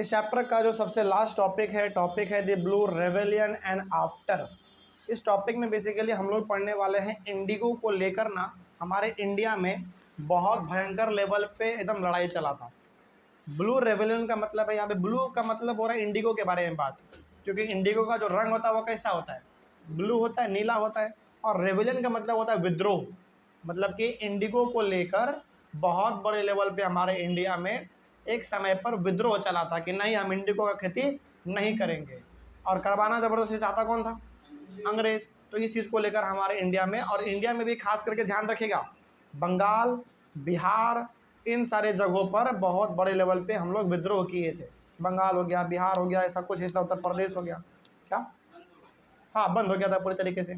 इस चैप्टर का जो सबसे लास्ट टॉपिक है the blue rebellion and after. इस टॉपिक में बेसिकली हम लोग पढ़ने वाले हैं इंडिगो को लेकर ना हमारे इंडिया में बहुत भयंकर लेवल पे एकदम लड़ाई चला था। ब्लू रेवेलियन का मतलब है, यहाँ पे ब्लू का मतलब हो रहा है इंडिगो के बारे में बात, क्योंकि इंडिगो का जो रंग होता है वो कैसा होता है, ब्लू होता है, नीला होता है। और रेवेलियन का मतलब होता है विद्रोह, मतलब कि इंडिगो को लेकर बहुत बड़े लेवल पे हमारे इंडिया में एक समय पर विद्रोह चला था कि नहीं, हम इंडिगो का खेती नहीं करेंगे। और करवाना ज़बरदस्ती चाहता कौन था? अंग्रेज। तो इस चीज़ को लेकर हमारे इंडिया में, और इंडिया में भी खास करके ध्यान रखिएगा, बंगाल, बिहार, इन सारे जगहों पर बहुत बड़े लेवल पे हम लोग विद्रोह किए थे। बंगाल हो गया, बिहार हो गया, ऐसा कुछ हिस्सा उत्तर प्रदेश हो गया, क्या हाँ बंद हो गया था पूरी तरीके से।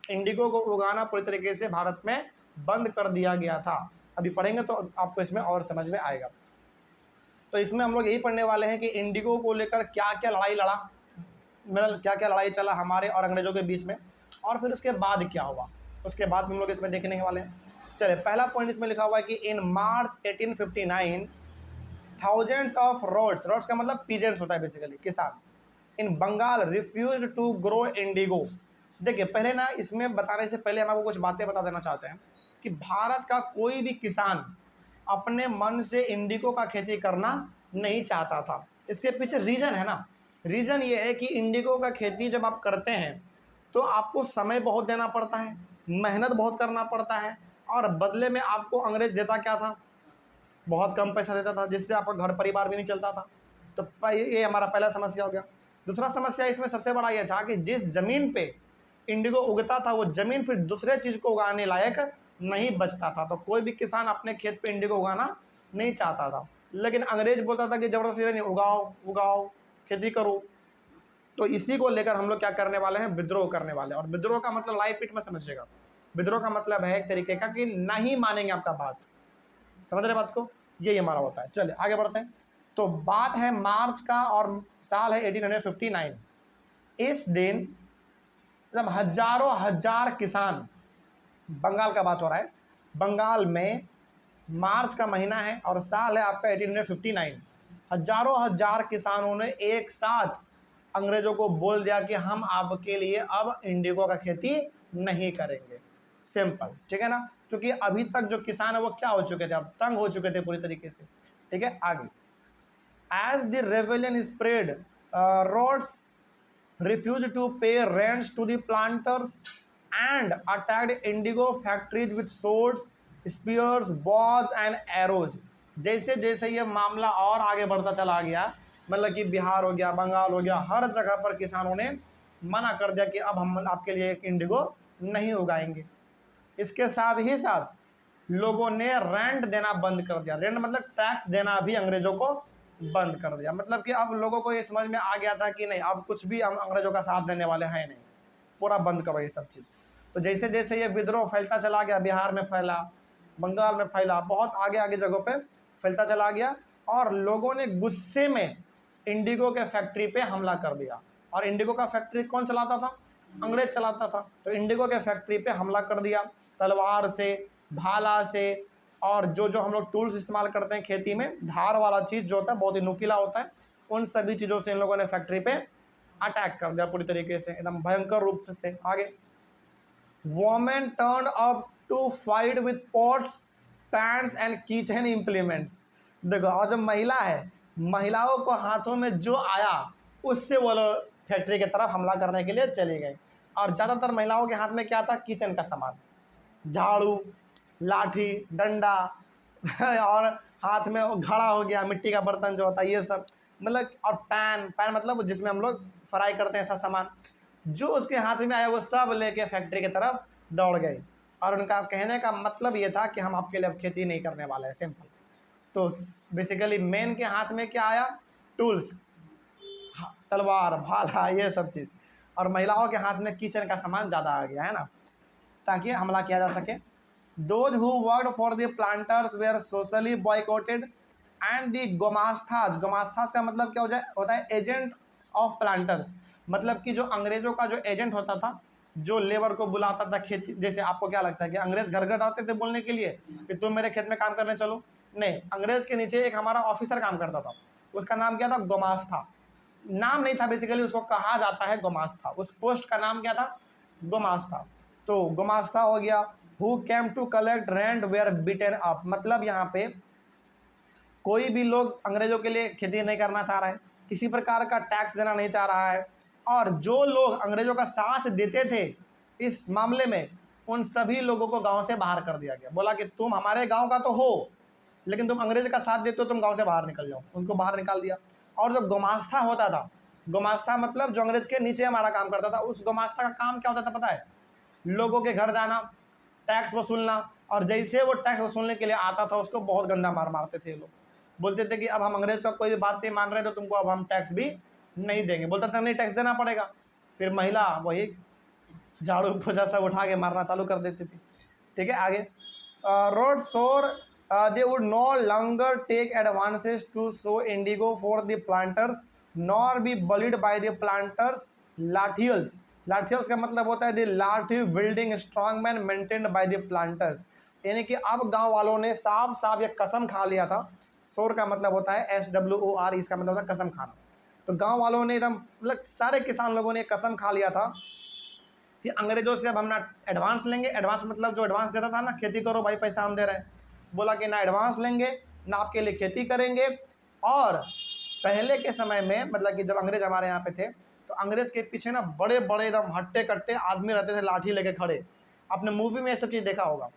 इंडिगो को उगाना पूरी तरीके से भारत में बंद कर दिया गया था। अभी पढ़ेंगे तो आपको इसमें और समझ में आएगा। तो इसमें हम लोग यही पढ़ने वाले हैं कि इंडिगो को लेकर क्या क्या लड़ाई लड़ा, मतलब क्या क्या लड़ाई चला हमारे और अंग्रेजों के बीच में, और फिर उसके बाद क्या हुआ, उसके बाद हम लोग इसमें देखने वाले हैं। चलिए, पहला पॉइंट इसमें लिखा हुआ है कि in March 1859 thousands of ryots का मतलब पीजेंट्स होता है बेसिकली, किसान, in Bengal refuse to grow indigo. देखिए, पहले ना इसमें बताने से पहले हम आपको कुछ बातें बता देना चाहते हैं कि भारत का कोई भी किसान अपने मन से इंडिगो का खेती करना नहीं चाहता था। इसके पीछे रीज़न है ना, रीज़न ये है कि इंडिगो का खेती जब आप करते हैं तो आपको समय बहुत देना पड़ता है, मेहनत बहुत करना पड़ता है, और बदले में आपको अंग्रेज देता क्या था? बहुत कम पैसा देता था, जिससे आपका घर परिवार भी नहीं चलता था। तो ये हमारा पहला समस्या हो गया। दूसरा समस्या इसमें सबसे बड़ा ये था कि जिस ज़मीन पे इंडिगो उगता था वो ज़मीन फिर दूसरे चीज़ को उगाने लायक नहीं बचता था। तो कोई भी किसान अपने खेत पे इंडिगो उगाना नहीं चाहता था, लेकिन अंग्रेज बोलता था कि ज़बरदस्ती नहीं, उगाओ, खेती करो। तो इसी को लेकर हम लोग क्या करने वाले हैं? विद्रोह करने वाले हैं। और विद्रोह का मतलब लाइव पीठ में समझिएगा, विद्रोह का मतलब है एक तरीके का कि नहीं मानेंगे आपका बात, समझ रहे बात को, यही हमारा होता है। चलिए आगे बढ़ते हैं। तो बात है मार्च का और साल है 1859। इस दिन जब हजारों हजार किसान, बंगाल का बात हो रहा है, बंगाल में मार्च का महीना है और साल है आपका 1859, हजारों हजार किसानों ने एक साथ अंग्रेजों को बोल दिया कि हम आपके लिए अब इंडिगो का खेती नहीं करेंगे। सिंपल, ठीक है ना, क्योंकि अभी तक जो किसान है वो क्या हो चुके थे, अब तंग हो चुके थे पूरी तरीके से। ठीक है, आगे। As the rebellion spread, ryots refused to pay rents to the planters and attacked indigo factories with swords, spears, bows and arrows। जैसे जैसे ये मामला और आगे बढ़ता चला गया, मतलब कि बिहार हो गया, बंगाल हो गया, हर जगह पर किसानों ने मना कर दिया कि अब हम आपके लिए एक इंडिगो नहीं उगाएंगे। इसके साथ ही साथ लोगों ने रेंट देना बंद कर दिया। रेंट मतलब टैक्स देना भी अंग्रेजों को बंद कर दिया। मतलब कि अब लोगों को ये समझ में आ गया था कि नहीं, अब कुछ भी हम अंग्रेजों का साथ देने वाले हैं नहीं, पूरा बंद करो ये सब चीज़। तो जैसे जैसे ये विद्रोह फैलता चला गया, बिहार में फैला, बंगाल में फैला, बहुत आगे आगे जगहों पे फैलता चला गया, और लोगों ने गुस्से में इंडिगो के फैक्ट्री पे हमला कर दिया। और इंडिगो का फैक्ट्री कौन चलाता था? अंग्रेज चलाता था। तो इंडिगो के फैक्ट्री पे हमला कर दिया, तलवार से, भाला से, और जो जो हम लोग टूल्स इस्तेमाल करते हैं खेती में, धार वाला चीज़ जो होता है बहुत ही नुकीला होता है, उन सभी चीज़ों से इन लोगों ने फैक्ट्री पे अटैक कर दिया पूरी तरीके से, एकदम भयंकर रूप से। आगे, women turn up to fight with pots, pans and kitchen implements. देखो, और जो महिला है, महिलाओं को हाथों में जो आया उससे वो लोग फैक्ट्री की तरफ हमला करने के लिए चली गई। और ज़्यादातर महिलाओं के हाथ में क्या था? किचन का सामान, झाड़ू, लाठी, डंडा और हाथ में वो घड़ा हो गया, मिट्टी का बर्तन जो होता है ये सब, मतलब, और पैन मतलब जिसमें हम लोग फ्राई करते हैं, ऐसा सामान जो उसके हाथ में आया वो सब लेके फैक्ट्री की तरफ दौड़ गई। और उनका कहने का मतलब ये था कि हम आपके लिए अब खेती नहीं करने वाले हैं, सिंपल। तो बेसिकली मेन के हाथ में क्या आया? टूल्स, तलवार, भाला, ये सब चीज़, और महिलाओं के हाथ में किचन का सामान ज़्यादा आ गया है ना, ताकि हमला किया जा सके। Those who worked for the planters were socially boycotted and the गोमास्ताज का मतलब क्या होता है? Agent of planters. मतलब कि जो अंग्रेजों का जो एजेंट होता था, जो लेबर को बुलाता था खेती, जैसे आपको क्या लगता है कि अंग्रेज घर घर आते थे बोलने के लिए कि तुम मेरे खेत में काम करने चलो? नहीं, अंग्रेज के नीचे एक हमारा ऑफिसर काम करता था, उसका नाम क्या था? गुमास्ता। नाम नहीं था बेसिकली, उसको कहा जाता है गुमास्ता। उस पोस्ट का नाम क्या था? गुमास्ता। तो गुमास्ता हो गया। Who came to collect rent were beaten up, मतलब यहाँ पे कोई भी लोग अंग्रेजों के लिए खेती नहीं करना चाह रहा है, किसी प्रकार का टैक्स देना नहीं चाह रहा है, और जो लोग अंग्रेजों का साथ देते थे इस मामले में, उन सभी लोगों को गांव से बाहर कर दिया गया। बोला कि तुम हमारे गांव का तो हो, लेकिन तुम अंग्रेज का साथ देते हो, तुम गांव से बाहर निकल जाओ। उनको बाहर निकाल दिया। और जो गुमास्ता होता था, गुमास्ता मतलब जो अंग्रेज के नीचे हमारा काम करता था, उस गुमास्ता का काम क्या होता था पता है? लोगों के घर जाना, टैक्स वसूलना, और जैसे वो टैक्स वसूलने के लिए आता था उसको बहुत गंदा मार मारते थे लोग। बोलते थे कि अब हम अंग्रेज का कोई भी बात नहीं मान रहे तो तुमको अब हम टैक्स भी नहीं देंगे। बोलता था नहीं, टैक्स देना पड़ेगा। फिर महिला वही झाड़ू पोछा सब उठा के मारना चालू कर देती थी। ठीक है, आगे। Ryots swore they would no longer take advances to sow indigo for the planters nor be bullied by the planters lathiyals. Lathiyals का मतलब होता है the lathi wielding strong man maintained by the planters. यानी कि अब गांव वालों ने साफ साफ ये कसम खा लिया था। शोर का मतलब होता है SWOR, इसका मतलब होता है कसम खाना। तो गांव वालों ने एकदम मतलब सारे किसान लोगों ने कसम खा लिया था कि अंग्रेजों से अब हम ना एडवांस लेंगे। एडवांस मतलब जो एडवांस देता था ना, खेती करो भाई, पैसा हम दे रहे हैं। बोला कि ना एडवांस लेंगे ना आपके लिए खेती करेंगे। और पहले के समय में मतलब कि जब अंग्रेज हमारे यहाँ पे थे, तो अंग्रेज के पीछे ना बड़े बड़े एकदम हट्टे कट्टे आदमी रहते थे, लाठी लेके खड़े। आपने मूवी में ये सब चीज़ देखा होगा।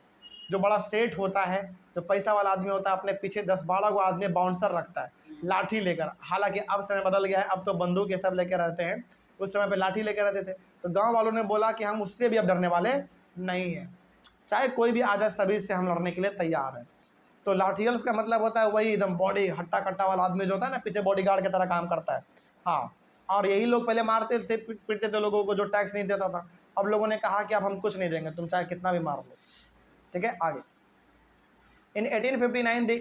जो बड़ा सेठ होता है, जो पैसा वाला आदमी होता है, अपने पीछे 10-12 को आदमी बाउंसर रखता है लाठी लेकर। हालांकि अब समय बदल गया है, अब तो बंदूक ये सब लेकर रहते हैं। उस समय पे लाठी लेकर रहते थे। तो गांव वालों ने बोला कि हम उससे भी अब डरने वाले नहीं हैं, चाहे कोई भी आ जाए, सभी से हम लड़ने के लिए तैयार हैं। तो लाठियल्स का मतलब होता है वही एकदम बॉडी हट्टा कट्टा वाला आदमी जो होता है ना, पीछे बॉडीगार्ड की तरह काम करता है। हाँ, और यही लोग पहले मारते थे, पीटते थे लोगों को जो टैक्स नहीं देता था। अब लोगों ने कहा कि अब हम कुछ नहीं देंगे, तुम चाहे कितना भी मार लो। ठीक है, आगे। In 1859, the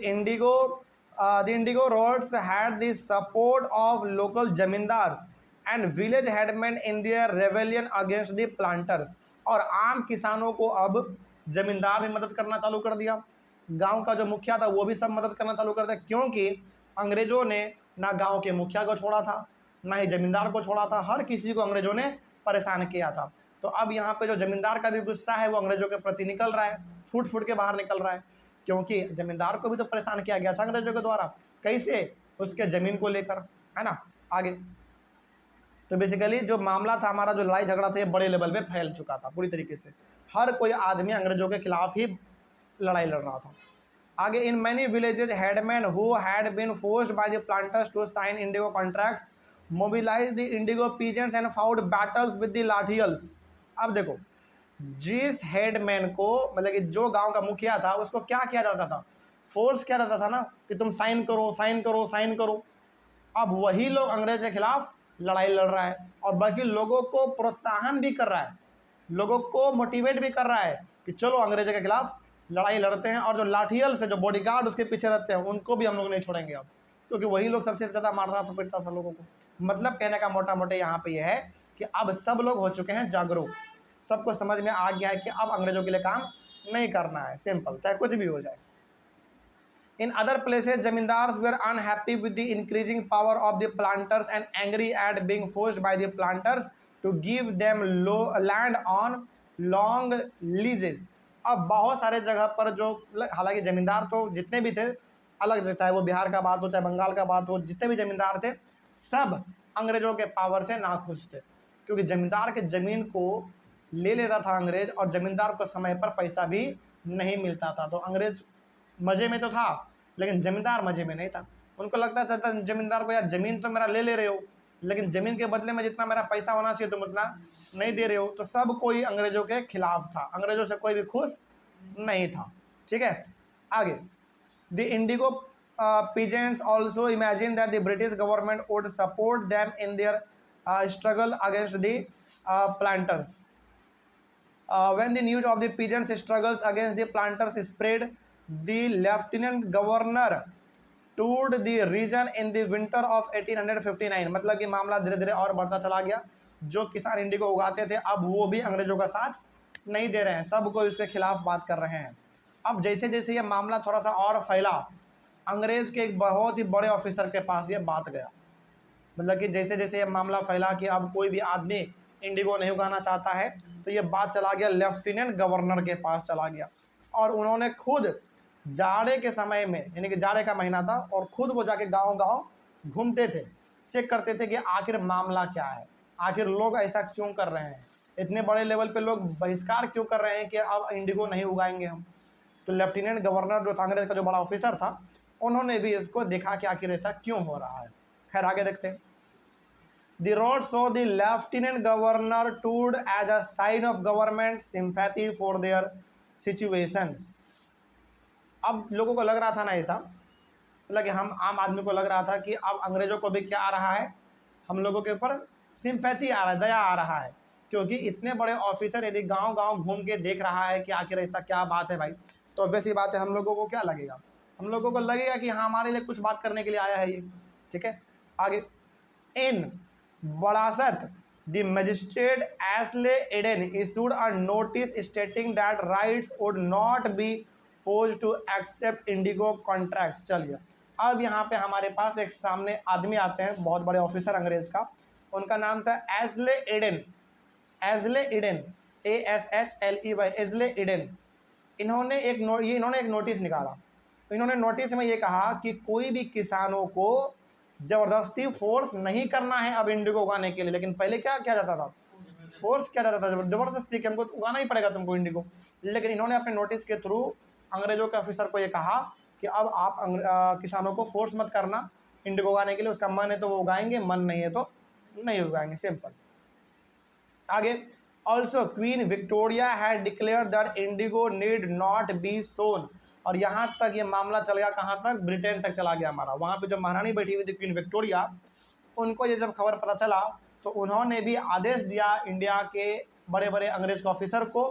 Indigo roads had the support of local zamindars and village headmen in their rebellion against the planters। और आम किसानों को अब जमींदार भी मदद करना चालू कर दिया, गांव का जो मुखिया था वो भी सब मदद करना चालू कर दिया, क्योंकि अंग्रेजों ने ना गांव के मुखिया को छोड़ा था, ना ही जमींदार को छोड़ा था। हर किसी को अंग्रेजों ने परेशान किया था। तो अब यहाँ पे जो जमींदार का भी गुस्सा है वो अंग्रेजों के प्रति निकल रहा है, फूट फूट के बाहर निकल रहा है, क्योंकि जमींदार को भी तो परेशान किया गया था अंग्रेजों के द्वारा। कैसे? उसके जमीन को लेकर, है ना। आगे। तो बेसिकली जो मामला था हमारा, जो लड़ाई झगड़ा था, ये बड़े लेवल पे फैल चुका था पूरी तरीके से। हर कोई आदमी अंग्रेजों के खिलाफ ही लड़ाई लड़ रहा था। आगे। In many villages headmen who had been forced by the planters to sign indigo contracts mobilised the indigo peasants and fought battles with the lathiyals. अब देखो, जिस हेडमैन को मतलब कि जो गांव का मुखिया था, उसको क्या किया जाता था? फोर्स किया जाता था ना कि तुम साइन करो, साइन करो, साइन करो। अब वही लोग अंग्रेज के खिलाफ लड़ाई लड़ रहा है, और बाकी लोगों को प्रोत्साहन भी कर रहा है, लोगों को मोटिवेट भी कर रहा है कि चलो अंग्रेजों के खिलाफ लड़ाई लड़ते हैं। और जो लाठियल से जो बॉडीगार्ड उसके पीछे रहते हैं, उनको भी हम लोग नहीं छोड़ेंगे अब, क्योंकि वही लोग सबसे ज़्यादा मारता था, पीटता था लोगों को। मतलब कहने का मोटा मोटे यहाँ पे यह है कि अब सब लोग हो चुके हैं जागरूक, सबको समझ में आ गया है कि अब अंग्रेजों के लिए काम नहीं करना है, सिंपल, चाहे कुछ भी हो जाए। In other places, zamindars were unhappy with the increasing power of the planters and angry at being forced by the planters to give them land on long leases। अब बहुत सारे जगह पर जो, हालांकि जमींदार तो जितने भी थे अलग से, चाहे वो बिहार का बात हो चाहे बंगाल का बात हो, जितने भी जमींदार थे सब अंग्रेजों के पावर से नाखुश थे, क्योंकि जमींदार के ज़मीन को ले लेता था अंग्रेज, और ज़मींदार को समय पर पैसा भी नहीं मिलता था। तो अंग्रेज मज़े में तो था, लेकिन ज़मींदार मज़े में नहीं था। उनको लगता था ज़मींदार को, यार ज़मीन तो मेरा ले रहे हो, लेकिन ज़मीन के बदले में जितना मेरा पैसा होना चाहिए तुम उतना नहीं दे रहे हो। तो सब कोई अंग्रेजों के खिलाफ था, अंग्रेजों से कोई भी खुश नहीं था। ठीक है, आगे। The Indigo peasants also imagined that the British government would support them in their struggle against the planters। When the news of the peasants' struggles against the planters spread, the lieutenant governor toured the region in the winter of 1859। मतलब कि मामला धीरे धीरे और बढ़ता चला गया। जो किसान इंडिगो उगाते थे अब वो भी अंग्रेजों का साथ नहीं दे रहे हैं, सब कोई उसके खिलाफ बात कर रहे हैं। अब जैसे जैसे ये मामला थोड़ा सा और फैला, अंग्रेज़ के एक बहुत ही बड़े ऑफिसर के पास ये बात गया। मतलब कि जैसे जैसे ये मामला फैला कि अब कोई भी आदमी इंडिगो नहीं उगाना चाहता है, तो ये बात चला गया लेफ्टिनेंट गवर्नर के पास चला गया, और उन्होंने खुद जाड़े के समय में, यानी कि जाड़े का महीना था, और खुद वो जाके गांव-गांव घूमते थे, चेक करते थे कि आखिर मामला क्या है, आखिर लोग ऐसा क्यों कर रहे हैं, इतने बड़े लेवल पे लोग बहिष्कार क्यों कर रहे हैं कि अब इंडिगो नहीं उगाएंगे हम। तो लेफ्टिनेंट गवर्नर जो था, अंग्रेज का जो बड़ा ऑफिसर था, उन्होंने भी इसको देखा कि आखिर ऐसा क्यों हो रहा है। खैर आगे देखते हैं। The road saw the lieutenant governor stood as a sign of government sympathy for their situations. अब लोगों को लग रहा था ना ऐसा, मतलब कि हम आम आदमी को लग रहा था कि अब अंग्रेजों को भी क्या आ रहा है, हम लोगों के ऊपर सिंपैथी आ रहा है, दया आ रहा है, क्योंकि इतने बड़े ऑफिसर यदि गांव-गांव घूम के देख रहा है कि आखिर ऐसा क्या बात है भाई, तो वैसी बात है, हम लोगों को क्या लगेगा, हम लोगों को लगेगा कि हाँ हमारे लिए कुछ बात करने के लिए आया है ये। ठीक है, आगे। इन Barasat, the magistrate Ashley Eden issued a notice stating that rights would not be forced to accept indigo contracts। चलिए, अब यहाँ पे हमारे पास एक सामने आदमी आते हैं, बहुत बड़े ऑफिसर अंग्रेज का, उनका नाम था Ashley Eden. Ashley Eden, ASHLEY, Ashley Eden. इन्होंने एक नोटिस निकाला। इन्होंने नोटिस में ये कहा कि कोई भी किसानों को ज़बरदस्ती फोर्स नहीं करना है अब इंडिगो उगाने के लिए। लेकिन पहले क्या किया जाता था, फोर्स किया जाता था, ज़बरदस्ती कि हमको उगाना ही पड़ेगा तुमको इंडिगो। लेकिन इन्होंने अपने नोटिस के थ्रू अंग्रेजों के ऑफिसर को ये कहा कि अब आप किसानों को फोर्स मत करना इंडिगो उगाने के लिए, उसका मन है तो वो उगाएंगे, मन नहीं है तो नहीं उगाएंगे, सिंपल। आगे, also Queen Victoria had declare that indigo need not be sown. और यहाँ तक ये मामला चल गया, कहाँ तक, ब्रिटेन तक चला गया हमारा। वहाँ पे जो महारानी बैठी हुई थी क्वीन विक्टोरिया, उनको ये जब खबर पता चला तो उन्होंने भी आदेश दिया इंडिया के बड़े बड़े अंग्रेज के ऑफिसर को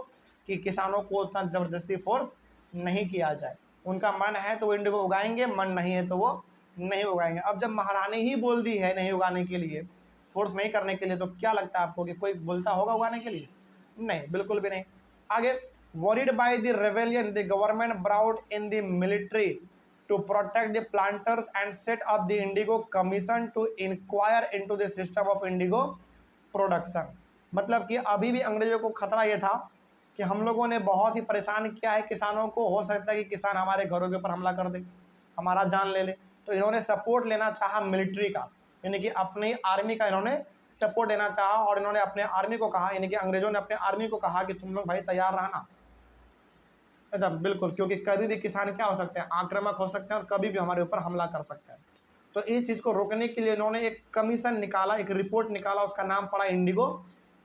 कि किसानों को उतना ज़बरदस्ती फोर्स नहीं किया जाए, उनका मन है तो वो इंडिगो उगाएंगे, मन नहीं है तो वो नहीं उगाएंगे। अब जब महारानी ही बोल दी है नहीं उगाने के लिए, फोर्स नहीं करने के लिए, तो क्या लगता है आपको कि कोई बोलता होगा उगाने के लिए? नहीं, बिल्कुल भी नहीं। आगे, worried by the rebellion, the government brought in the military to protect the planters and set up the Indigo Commission to inquire into the system of indigo production। मतलब कि अभी भी अंग्रेजों को खतरा ये था कि हम लोगों ने बहुत ही परेशान किया है किसानों को, हो सकता है कि किसान हमारे घरों के ऊपर हमला कर दे, हमारा जान ले ले। तो इन्होंने सपोर्ट लेना चाहा मिलिट्री का, यानी कि अपनी आर्मी का इन्होंने सपोर्ट लेना चाहा, और इन्होंने अपने आर्मी को कहा, यानी कि अंग्रेजों ने अपने आर्मी को कहा कि तुम लोग भाई तैयार रहना। एकदम बिल्कुल, क्योंकि कभी भी किसान क्या हो सकते हैं, आक्रामक हो सकते हैं और कभी भी हमारे ऊपर हमला कर सकते हैं। तो इस चीज़ को रोकने के लिए इन्होंने एक कमीशन निकाला, एक रिपोर्ट निकाला, उसका नाम पड़ा इंडिगो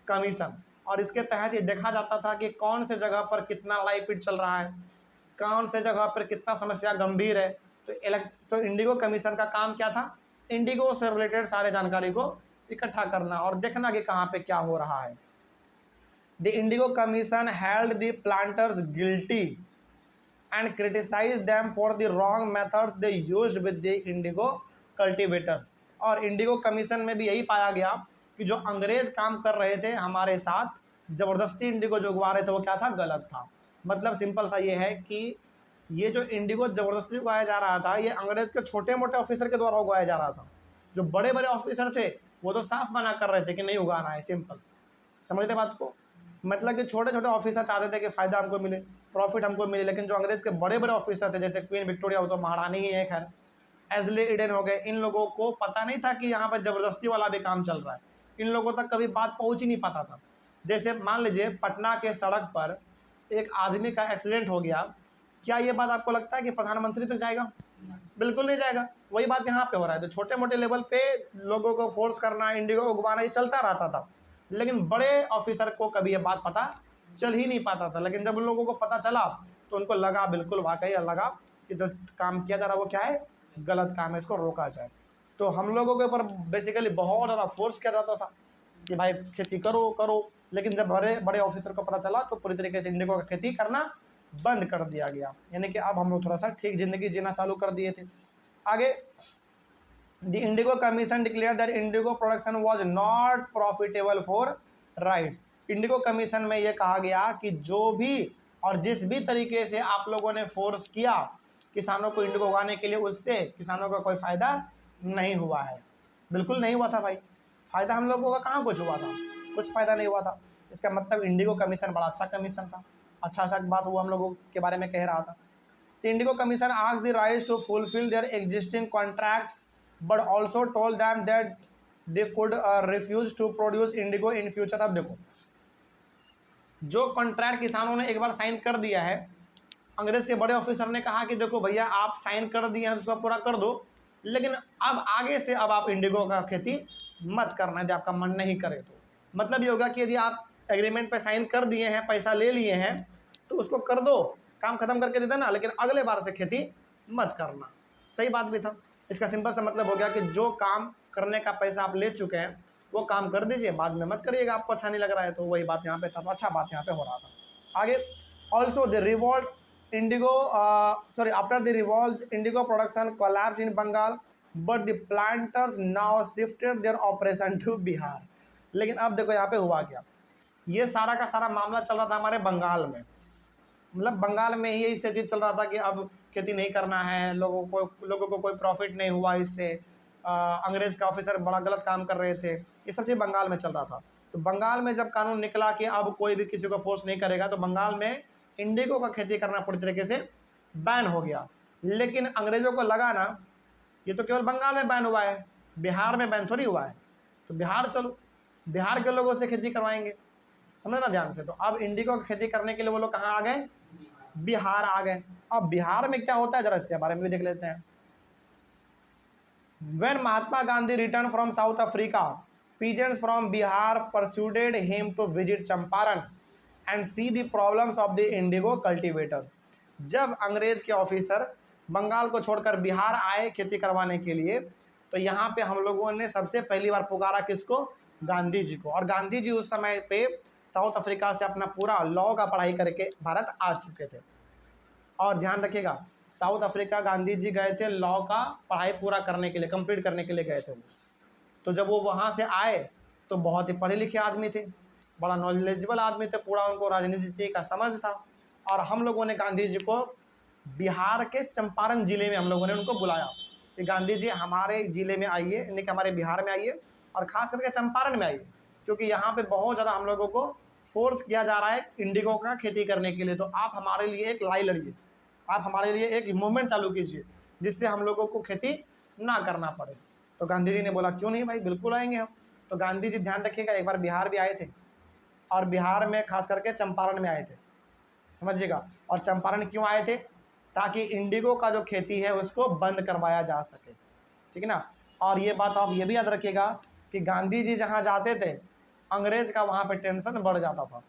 कमीशन। और इसके तहत ये देखा जाता था कि कौन से जगह पर कितना लाइव फीड चल रहा है, कौन से जगह पर कितना समस्या गंभीर है। तो इंडिगो कमीशन का काम क्या था, इंडिगो से रिलेटेड सारे जानकारी को इकट्ठा करना और देखना कि कहाँ पे क्या हो रहा है। The Indigo Commission held the planters guilty and criticized them for the wrong methods they used with the indigo cultivators। और इंडिगो कमीशन में भी यही पाया गया कि जो अंग्रेज काम कर रहे थे हमारे साथ, ज़बरदस्ती इंडिगो जो उगवा रहे थे वो क्या था, गलत था। मतलब सिंपल सा ये है कि ये जो इंडिगो ज़बरदस्ती उगाया जा रहा था, ये अंग्रेज के छोटे मोटे ऑफिसर के द्वारा उगाया जा रहा था। जो बड़े बड़े ऑफिसर थे वो तो साफ मना कर रहे थे कि नहीं उगाना है, सिंपल। समझते बात को? मतलब कि छोटे छोटे ऑफिसर चाहते थे कि फ़ायदा हमको मिले, प्रॉफिट हमको मिले, लेकिन जो अंग्रेज के बड़े बड़े ऑफिसर थे, जैसे क्वीन विक्टोरिया, वो तो महारानी ही है, खैर एस्ले ईडन हो गए, इन लोगों को पता नहीं था कि यहाँ पर ज़बरदस्ती वाला भी काम चल रहा है। इन लोगों तक कभी बात पहुँच ही नहीं पाता था। जैसे मान लीजिए पटना के सड़क पर एक आदमी का एक्सीडेंट हो गया, क्या ये बात आपको लगता है कि प्रधानमंत्री तक जाएगा? बिल्कुल नहीं जाएगा। वही बात यहाँ पे हो रहा है। तो छोटे मोटे लेवल पे लोगों को फोर्स करना, इंडिगो उगवाना, ये चलता रहता था, लेकिन बड़े ऑफिसर को कभी ये बात पता चल ही नहीं पाता था। लेकिन जब उन लोगों को पता चला तो उनको लगा, बिल्कुल वाकई लगा कि जो काम किया जा रहा है वो क्या है, गलत काम है, इसको रोका जाए। तो हम लोगों के ऊपर बेसिकली बहुत ज़्यादा फोर्स किया जाता था कि भाई खेती करो करो, लेकिन जब बड़े बड़े ऑफिसर को पता चला तो पूरी तरीके से इंडिगो का खेती करना बंद कर दिया गया। यानी कि अब हम लोग थोड़ा सा ठीक ज़िंदगी जीना चालू कर दिए थे। आगे, The Indigo Commission declared that indigo production was not profitable for rights। Indigo commission में ये कहा गया कि जो भी और जिस भी तरीके से आप लोगों ने फोर्स किया किसानों को इंडिगो उगाने के लिए, उससे किसानों का कोई फ़ायदा नहीं हुआ है, बिल्कुल नहीं हुआ था भाई। फ़ायदा हम लोगों का कहाँ कुछ हुआ था, कुछ फ़ायदा नहीं हुआ था। इसका मतलब इंडिगो कमीशन बड़ा अच्छा कमीशन था, अच्छा सा बात वो हम लोगों के बारे में कह रहा था। The Indigo Commission asked the Rise to fulfill their existing contracts, but also told them that they could refuse to produce indigo in future। अब देखो, जो कॉन्ट्रैक्ट किसानों ने एक बार साइन कर दिया है, अंग्रेज के बड़े ऑफिसर ने कहा कि देखो भैया आप साइन कर दिए हैं, उसको पूरा कर दो, लेकिन अब आगे से अब आप इंडिगो का खेती मत करना यदि आपका मन नहीं करे तो। मतलब ये होगा कि यदि आप एग्रीमेंट पे साइन कर दिए हैं, पैसा ले लिए हैं, तो उसको कर दो, काम खत्म करके दे देना, लेकिन अगले बार से खेती मत करना। सही बात भी था। इसका सिंपल सा मतलब हो गया कि जो काम करने का पैसा आप ले चुके हैं वो काम कर दीजिए, बाद में मत करिएगा, आपको अच्छा नहीं लग रहा है तो। वही बात यहाँ पे था, तो अच्छा बात यहाँ पे हो रहा था। आगे, also the revolt Indigo after the revolt indigo production collapsed in Bengal, but the planters now shifted their operation to Bihar। लेकिन अब देखो यहाँ पे हुआ क्या, ये सारा का सारा मामला चल रहा था हमारे बंगाल में, मतलब बंगाल में ही यही से चीज़ चल रहा था कि अब खेती नहीं करना है, लोगों को कोई प्रॉफिट नहीं हुआ इससे, अंग्रेज का ऑफिसर बड़ा गलत काम कर रहे थे, ये सब चीज़ बंगाल में चल रहा था। तो बंगाल में जब कानून निकला कि अब कोई भी किसी को फोर्स नहीं करेगा, तो बंगाल में इंडिगो का खेती करना पूरी तरीके से बैन हो गया। लेकिन अंग्रेजों को लगा ना, ये तो केवल बंगाल में बैन हुआ है, बिहार में बैन थोड़ी हुआ है, तो बिहार चलो, बिहार के लोगों से खेती करवाएंगे, समझना ध्यान से। तो अब इंडिगो की खेती करने के लिए वो लोग कहाँ आ गए, बिहार आ गए। अब बिहार में क्या होता है जरा इसके बारे में भी देख लेते हैं। When Mahatma Gandhi returned from South Africa, peasants from Bihar persuaded him to visit Champaran and see the problems of the indigo cultivators। जब अंग्रेज के ऑफिसर बंगाल को छोड़कर बिहार आए खेती करवाने के लिए, तो यहाँ पे हम लोगों ने सबसे पहली बार पुकारा किसको, गांधी जी को। और गांधी जी उस समय पे साउथ अफ्रीका से अपना पूरा लॉ का पढ़ाई करके भारत आ चुके थे। और ध्यान रखिएगा, साउथ अफ्रीका गांधी जी गए थे लॉ का पढ़ाई पूरा करने के लिए, कंप्लीट करने के लिए गए थे वो। तो जब वो वहाँ से आए तो बहुत ही पढ़े लिखे आदमी थे, बड़ा नॉलेजेबल आदमी थे, पूरा उनको राजनीति का समझ था। और हम लोगों ने गांधी जी को बिहार के चंपारण ज़िले में हम लोगों ने उनको बुलाया कि गांधी जी हमारे ज़िले में आइए, यानी कि हमारे बिहार में आइए, और ख़ास करके चंपारण में आइए, क्योंकि यहाँ पे बहुत ज़्यादा हम लोगों को फोर्स किया जा रहा है इंडिगो का खेती करने के लिए। तो आप हमारे लिए एक लड़ाई लड़िए, आप हमारे लिए एक मूवमेंट चालू कीजिए जिससे हम लोगों को खेती ना करना पड़े। तो गांधी जी ने बोला क्यों नहीं भाई, बिल्कुल आएंगे हम। तो गांधी जी ध्यान रखिएगा, एक बार बिहार भी आए थे, और बिहार में खास करके चंपारण में आए थे, समझिएगा। और चंपारण क्यों आए थे, ताकि इंडिगो का जो खेती है उसको बंद करवाया जा सके, ठीक है ना। और ये बात आप ये भी याद रखिएगा कि गांधी जी जहाँ जाते थे अंग्रेज का वहाँ पे टेंशन बढ़ जाता था,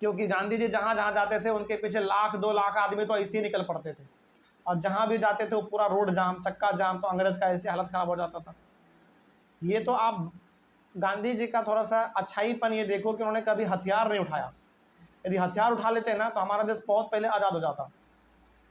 क्योंकि गांधी जी जहाँ जहाँ जाते थे उनके पीछे 1,00,000-2,00,000 आदमी तो ऐसे ही निकल पड़ते थे, और जहाँ भी जाते थे वो पूरा रोड जाम, चक्का जाम, तो अंग्रेज का ऐसे हालत ख़राब हो जाता था। ये तो आप गांधी जी का थोड़ा सा अच्छाईपन ये देखो कि उन्होंने कभी हथियार नहीं उठाया। यदि हथियार उठा लेते ना तो हमारा देश बहुत पहले आज़ाद हो जाता।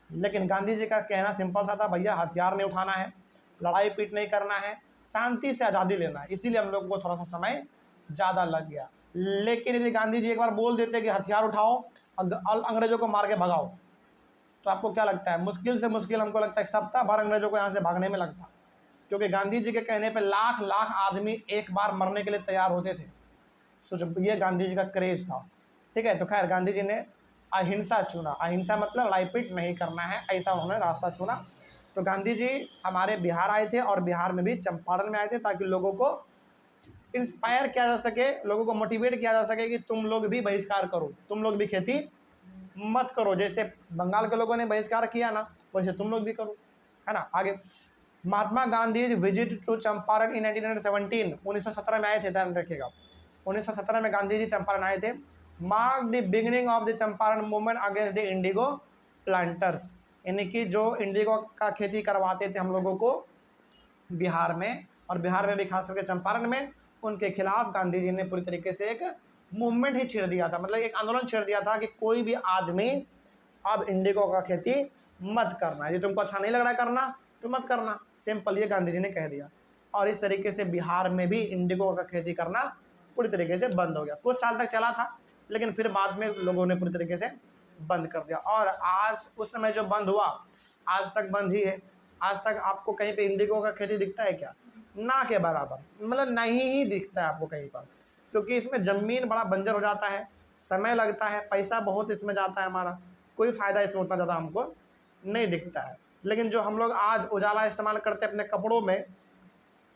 लेकिन गांधी जी का कहना सिंपल सा था, भैया हथियार नहीं उठाना है, लड़ाई पीट नहीं करना है, शांति से आज़ादी लेना है। इसीलिए हम लोग को थोड़ा सा समय ज़्यादा लग गया। लेकिन यदि गांधी जी एक बार बोल देते कि हथियार उठाओ और अंग्रेज़ों को मार के भगाओ, तो आपको क्या लगता है, मुश्किल से मुश्किल हमको लगता है सप्ताह भर अंग्रेज़ों को यहाँ से भागने में लगता, क्योंकि गांधी जी के कहने पर लाख लाख आदमी एक बार मरने के लिए तैयार होते थे। सोचो, ये गांधी जी का क्रेज था, ठीक है। तो खैर गांधी जी ने अहिंसा चुना, अहिंसा मतलब लड़ाई पीट नहीं करना है, ऐसा उन्होंने रास्ता चुना। तो गांधी जी हमारे बिहार आए थे, और बिहार में भी चंपारण में आए थे, ताकि लोगों को इंस्पायर किया जा सके, लोगों को मोटिवेट किया जा सके कि तुम लोग भी बहिष्कार करो, तुम लोग भी खेती मत करो, जैसे बंगाल के लोगों ने बहिष्कार किया ना वैसे तुम लोग भी करो, है ना। आगे, महात्मा गांधी विजिट टू चंपारण इन 1917, 1917 में आए थे, ध्यान रखिएगा 1917 में गांधी जी चंपारण आए थे। Mark the beginning of the Champaran movement against the Indigo planters, यानी कि जो इंडिगो का खेती करवाते थे हम लोगों को बिहार में, और बिहार में भी खास करके चंपारण में, उनके खिलाफ गांधी जी ने पूरी तरीके से एक मूवमेंट ही छेड़ दिया था, मतलब एक आंदोलन छेड़ दिया था कि कोई भी आदमी अब इंडिगो का खेती मत करना, यदि तुमको अच्छा नहीं लग रहा है करना तो मत करना, सिंपल ये गांधी जी ने कह दिया। और इस तरीके से बिहार में भी इंडिगो का खेती करना पूरी तरीके से बंद हो गया। कुछ साल तक चला था, लेकिन फिर बाद में लोगों ने पूरी तरीके से बंद कर दिया। और आज उस समय जो बंद हुआ आज तक बंद ही है। आज तक आपको कहीं पे इंडिगो का खेती दिखता है क्या? ना के बराबर, मतलब नहीं ही दिखता है आपको कहीं पर, क्योंकि इसमें ज़मीन बड़ा बंजर हो जाता है, समय लगता है, पैसा बहुत इसमें जाता है हमारा, कोई फ़ायदा इसमें उतना ज़्यादा हमको नहीं दिखता है। लेकिन जो हम लोग आज उजाला इस्तेमाल करते हैं अपने कपड़ों में,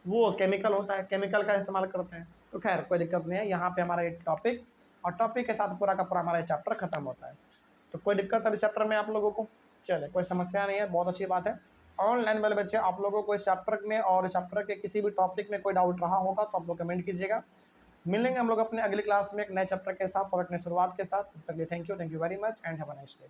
वो केमिकल होता है, केमिकल का इस्तेमाल करते हैं। तो खैर कोई दिक्कत नहीं है, यहाँ पे हमारा ये टॉपिक और टॉपिक के साथ पूरा का पूरा हमारा ये चैप्टर खत्म होता है। तो कोई दिक्कत अभी चैप्टर में आप लोगों को? चले, कोई समस्या नहीं है, बहुत अच्छी बात है। ऑनलाइन वाले बच्चे, आप लोगों को इस चैप्टर में और इस चैप्टर के किसी भी टॉपिक में कोई डाउट रहा होगा तो आप लोग कमेंट कीजिएगा। मिलेंगे हम लोग अपने अगली क्लास में एक नए चैप्टर के साथ और अपने शुरुआत के साथ। तब तक के लिए thank you very much and have a nice day.